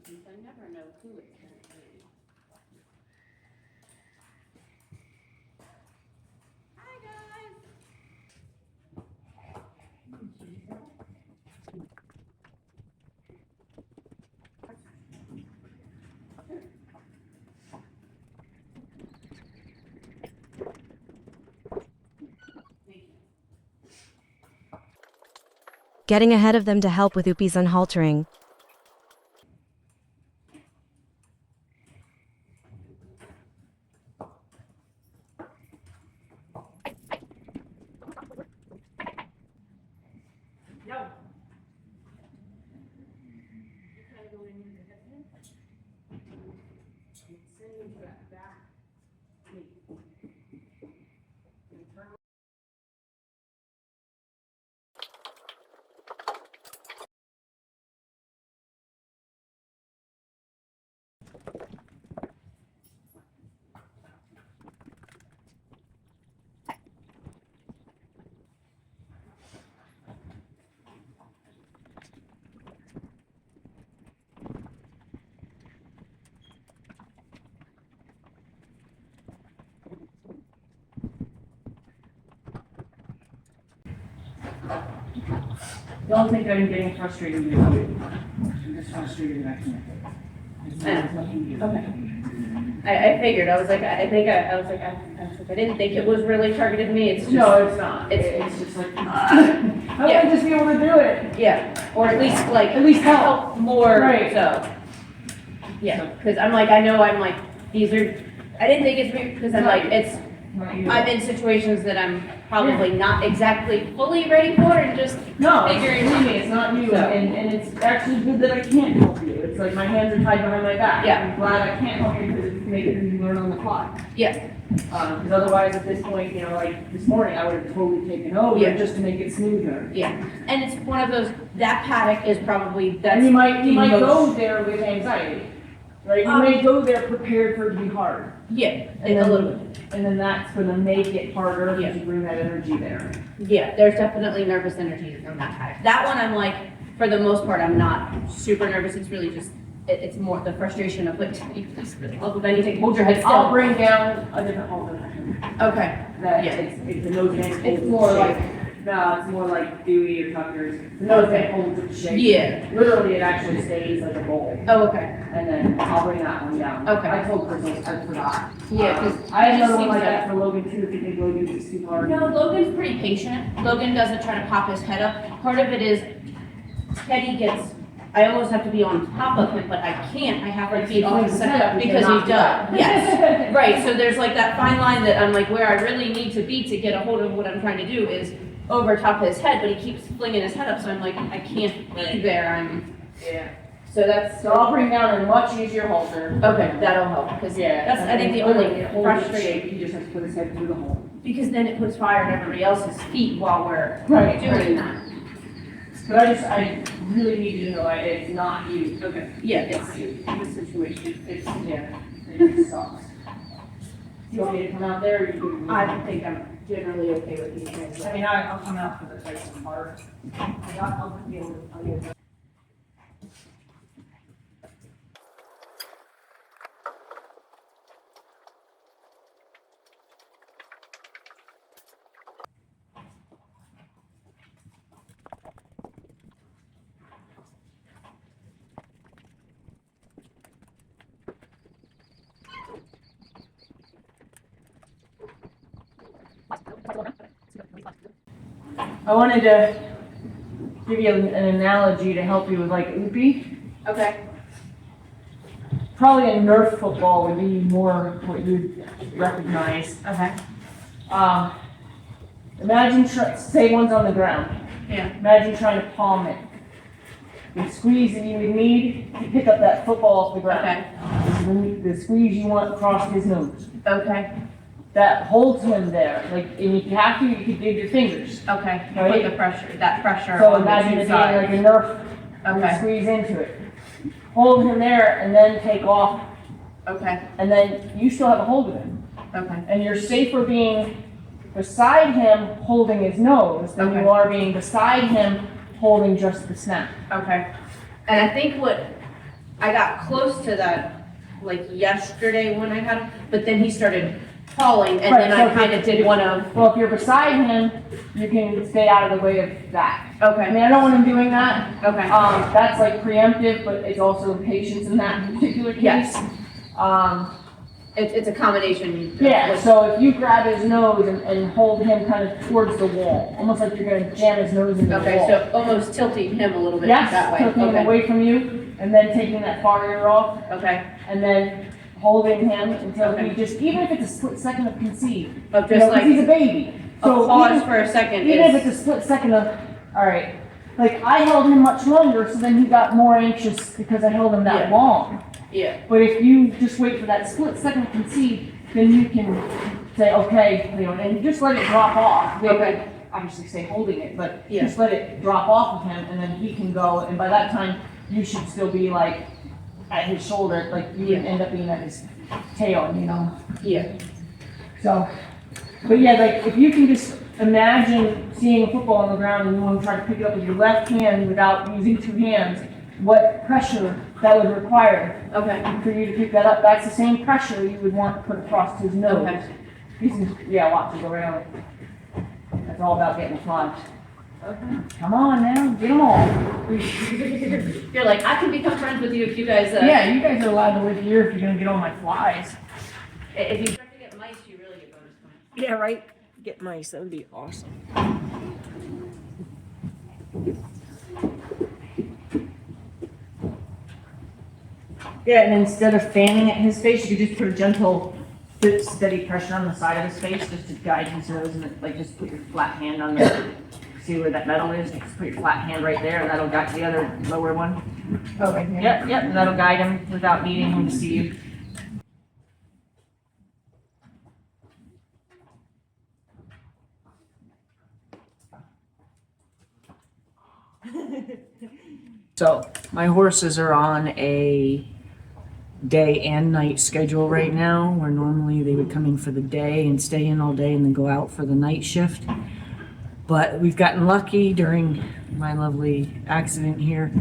since I never know who it's going to be. Hi, guys. Getting ahead of them to help with Oopie's unhaltering. Don't think I'm getting frustrated with you. I'm just frustrated that I can't. Okay. I figured. I was like, I didn't think it was really targeted me. It's just, No, it's not. It's just like, I want to just be able to do it. yeah, or at least like help more. Right. So yeah, because I'm like, these are. I didn't think it's weird because I'm like, it's. I'm in situations that I'm probably not exactly fully ready for, and just figuring. Believe me, it's not you, and it's actually good that I can't help you. It's like my hands are tied behind my back. Yeah. I'm glad I can't help you because it's making you learn on the fly. Yeah. Because otherwise, at this point, you know, like this morning, I would have totally taken over just to make it smoother. Yeah. And it's one of those. That paddock is probably that's. And you might go there with anxiety, right? You may go there prepared for it to be hard. Yeah. And a then, little bit. And then that's going to make it harder because you bring that energy there. Yeah, there's definitely nervous energy from that paddock. That one, I'm like, for the most part, I'm not super nervous. It's really just, it's more the frustration of like, please really love of anything. Hold your head still. I'll bring down a different halter. Okay. That Yeah. it's the nose band. It's more like, no, it's more like Dewey or Tucker's. The nose band holds its shape. Yeah. Literally, it actually stays like a bowl. Oh, okay. And then I'll bring that one down. Okay. I told Chris I forgot. Yeah, because I have another one like that for Logan too, if you think Logan's is too hard. no, Logan's pretty patient. Logan doesn't try to pop his head up. Part of it is Teddy gets, I almost have to be on top of him, but I can't. I have to be off his head because he's done. Yes, right. So there's like that fine line that I'm like, where I really need to be to get a hold of what I'm trying to do is over top of his head, but he keeps flinging his head up, so I'm like, I can't be there. Yeah. So I'll bring down a much easier halter. okay, that'll help, because that's, I think, the only frustrating, He just has to put his head through the hole. because then it puts fire in everybody else's feet while we're doing that. But I really need you to know it's not you. Okay. Yeah, It's you. In this situation, it just sucks. Do you want me to come out there or you can? I think I'm generally okay with these things. I mean, I'll come out for the Tyson part. I'll be able to. I wanted to give you an analogy to help you with like Oopie. Okay. Probably a Nerf football would be more what you'd recognize. Okay. Imagine, say one's on the ground. Yeah. Imagine trying to palm it. The squeeze that you would need to pick up that football off the ground. Okay. The squeeze you want across his nose. Okay. That holds him there. Like, and if you have to, you can dig your fingers. Okay. Right? Put the pressure, that pressure So on imagine the it two being like sides. a Nerf. Okay. And squeeze into it. Hold him there and then take off. Okay. And then you still have a hold of him. Okay. And you're safer being beside him holding his nose than you are being beside him holding just the snap. Okay. And I think what I got close to that, like yesterday when I had him, but then he started falling, and Right, then so I kind of did one of, Well, if you're beside him, you can stay out of the way of that. I okay, mean, I don't want him doing that. okay, That's like preemptive, but it's also impatience in that particular case. yes, Um, it's a combination. yeah, so if you grab his nose and hold him kind of towards the wall, almost like you're gonna jam his nose into the Okay, wall. so almost tilting him a little bit Yes, that way, tilting him okay, away from you, and then taking that far ear off, okay, and then holding him until Okay. he just, even if it's a split second of conceive, of you know, just 'cause he's a like, baby. a So pause even- for a second Even if it's is, a split second of, all right, like I held him much longer, so then he got more anxious because I held him that Yeah. long. yeah, But if you just wait for that split second to conceive, then you can say, okay, you know, and just let it drop off. They Okay. obviously stay holding it, but Yeah. just let it drop off of him, and then he can go, and by that time, you should still be like at his shoulder, like you would Yeah. end up being at his tail, you know? yeah, So, but yeah, like if you can just imagine seeing a football on the ground and you want to try to pick it up with your left hand without using two hands, what pressure that would require okay, for you to pick that up. That's the same pressure you would want to put across his nose. okay. Yeah, watch it go right on it. That's all about getting the flies. Okay. Come on now, get them all. You're like, I can become friends with you if you guys, Yeah, you guys are allowed to live here if you're gonna get all my flies. if you start to get mice, you really get bonus points. Yeah, right? Get mice, that would be awesome. Yeah, and instead of fanning at his face, you could just put a gentle, steady pressure on the side of his face just to guide his nose, and like just put your flat hand on the, see where that metal is? Just put your flat hand right there, and that'll guide the other lower one. Okay. Yep, and that'll guide him without needing him to see you. So, my horses are on a day and night schedule right now, where normally they would come in for the day and stay in all day and then go out for the night shift. But we've gotten lucky during my lovely accident here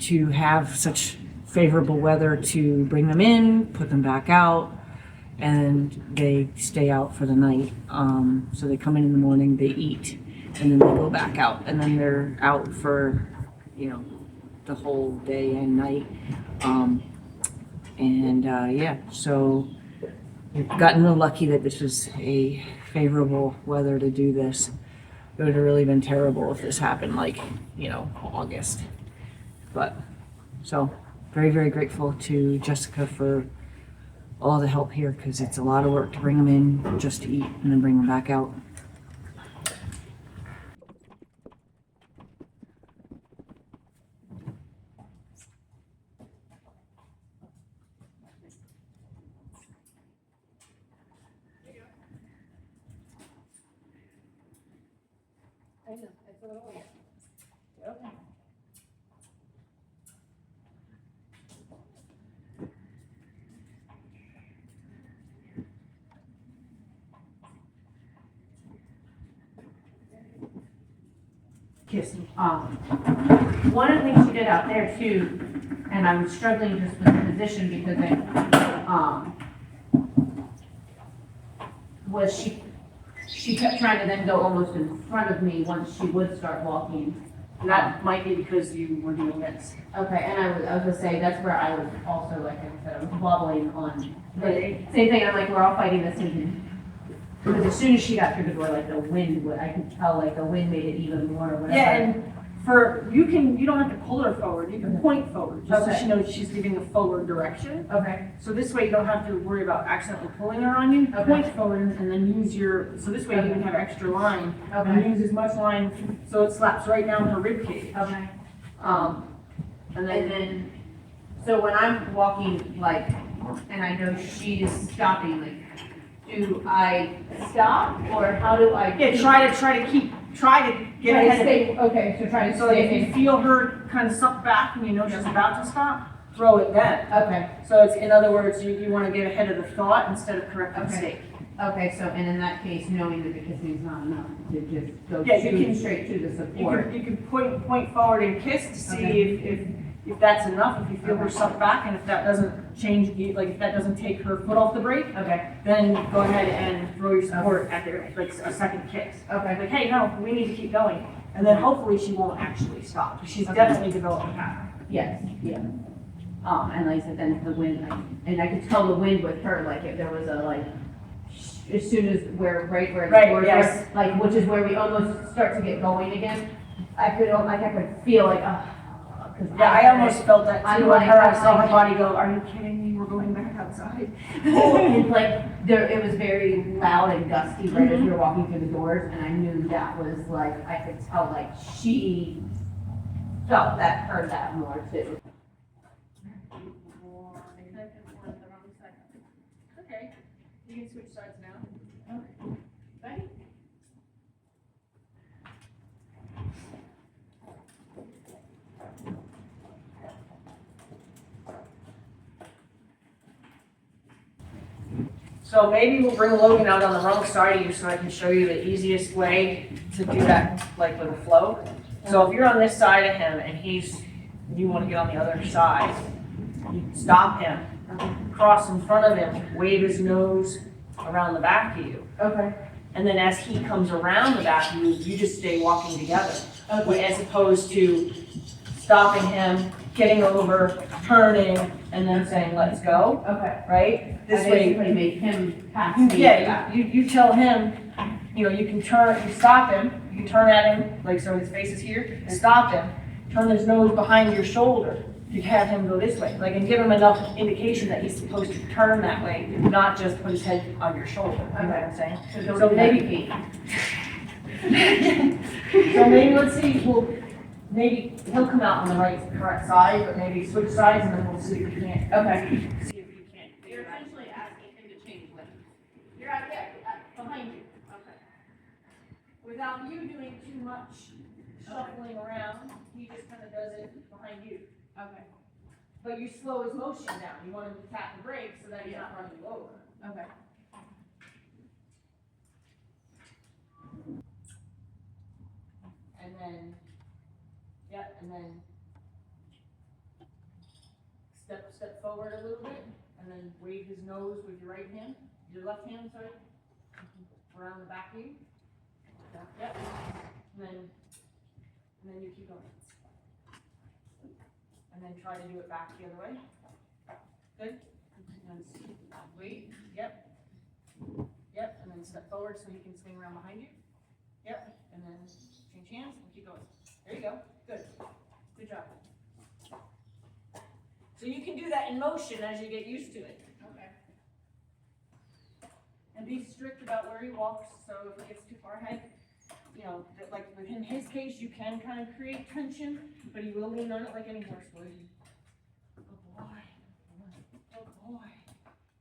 to have such favorable weather to bring them in, put them back out, and they stay out for the night. So they come in the morning, they eat, and then they go back out, and then they're out for, you know, the whole day and night. Yeah, so we've gotten real lucky that this was a favorable weather to do this. It would have really been terrible if this happened like, you know, August. But, so, very, very grateful to Jessica for all the help here, because it's a lot of work to bring them in just to eat and then bring them back out. Kissing. One of the things she did out there too, and I was struggling just with the position because was she kept trying to then go almost in front of me once she would start walking. And that might be because you were doing this. Okay, and I was gonna say, that's where I was also, like I said, I was wobbling on, the same thing, I'm like, we're all fighting this thing. Because as soon as she got through the door, like the wind, I could tell like the wind made it even more, whatever. Yeah, and you don't have to pull her forward, you can point forward, just so she knows she's giving a forward direction. Okay, So this way you don't have to worry about accidentally pulling her on you. Okay. Point forward and then use so this way you can have extra line. And okay, use as much line so it slaps right down her rib cage. okay. And And then, then, so when I'm walking, like, and I know she's stopping, like, do I stop, or how do I? yeah, try to get Try to ahead of it. stay, okay, so try to So if stay, you feel her kind of suck back and you know she's about to stop, throw it then. okay, So it's, in other words, you want to get ahead of the thought instead of correct the Okay. mistake. okay, so, and in that case, knowing that the kissing is not enough, to just go Yeah, you can- straight to the You support. can point forward and kiss to see Okay. if if that's enough, if you feel her suck back, and if that doesn't change, like if that doesn't take her foot off the brake, Okay. then go ahead and throw your support at their, like a second kick. Okay. Like, hey, no, we need to keep going. And then hopefully she won't actually stop. She's definitely developed a pattern. Yes, yeah. And like I said, then the wind, and I could tell the wind with her, like if there was a like, as soon as we're right where the Right, doors yes. are, like, which is where we almost start to get going again. I could feel like, Yeah, I almost felt that I'm too with like- her. I saw I'm her like- body go, are you kidding me? We're going back outside. and like there, it was very loud and gusty right as we were walking through the doors, and I knew that was like I could tell like she felt that, heard that more too. Okay, you can switch sides now. Ready? So maybe we'll bring Logan out on the wrong side of you so I can show you the easiest way to do that, like with a flow. So if you're on this side of him and you want to get on the other side, you stop him, cross in front of him, wave his nose around the back of you. Okay. And then as he comes around the back of you, you just stay walking together. Okay. As opposed to stopping him, getting over, turning, and then saying, let's go, Okay. right? This I way, basically made him pass me. yeah, you tell him, you can turn, you stop him, you can turn at him, like so his face is here, and stop him, turn his nose behind your shoulder to have him go this way, like, and give him enough indication that he's supposed to turn that way, not just put his head on your shoulder, you know what I'm saying? So So maybe. So maybe, let's see, maybe he'll come out on the correct side, but maybe switch sides, and then we'll see if you can't. Okay. See if you can't. You're essentially asking him to change lanes. You're out there, behind you. Okay. Without you doing too much shuffling around, he just kind of does it behind you. Okay. But you slow his motion down. You want him to tap the brakes so that he's not running you over. Okay. And then, yep, and then step forward a little bit, and then wave his nose with your right hand, your left hand, sorry, around the back of you. Yep. And then you keep going. And then try to do it back the other way. Good. And wait. Yep. Yep. And then step forward so he can swing around behind you. Yep. And then change hands and keep going. There you go. Good. Good job. So you can do that in motion as you get used to it. Okay. And be strict about where he walks. So if it gets too far ahead, like in his case, you can kind of create tension, but he will lean on it like any horse would. Good boy. Good boy.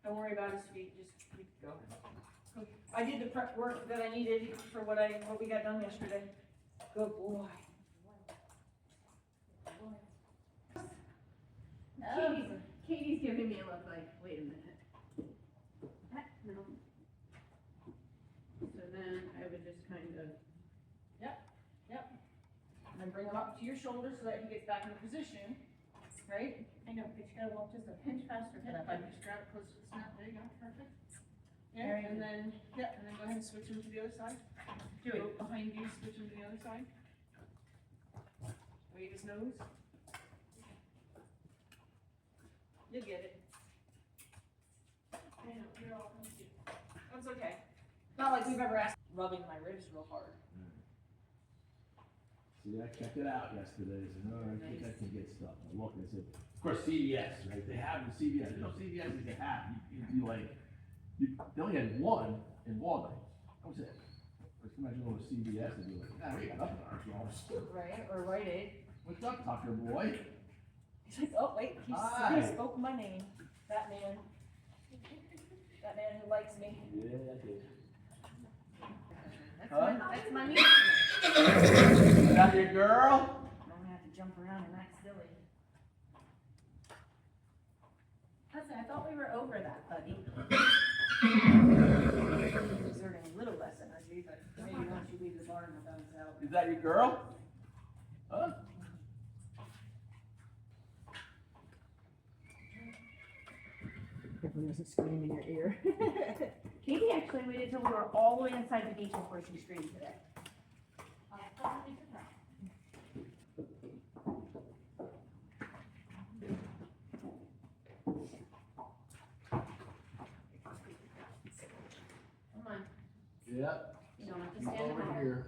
Don't worry about his feet. Just keep going. I did the prep work that I needed for what we got done yesterday. Good boy. Katie's giving me a look like, wait a minute. No. So then I would just kind of. And then bring him up to your shoulder so that he gets back in position. Right? I know, but you gotta walk just a pinch faster for that. But just grab it close to the snap. There you go. Perfect. Very Yeah, and then go ahead and switch him to the other side. Do it. Go behind you, switch him to the other side. Wave his nose. You'll get it. I know, you're all confused. That's okay. Not like we've ever asked. Rubbing my ribs real hard. See, I checked it out yesterday. I said, no, I think I can get stuff. I looked and I said, of course, CVS, right? They have the CVS. There's no CVS is they have. They only had one in Walnut. That was it. Just imagine going to CVS and be like, nah, we got nothing in our shelves. Right, or Rite Aid. What's up, Tucker boy? He's like, oh, wait, Hi. he spoke my name. That man. That man who likes me. Yeah, I did. That's my niece. Is that your girl? I'm gonna have to jump around and act silly. Listen, I thought we were over that, buddy. He's learning a little less energy, but maybe once you leave the barn, he'll bounce out. Is that your girl? Huh? Hopefully doesn't scream in your ear. Katie actually waited till we were all the way inside the beach before she screamed today. Totally surprised. Come on, Yep. you don't have to Keep stand over over. here.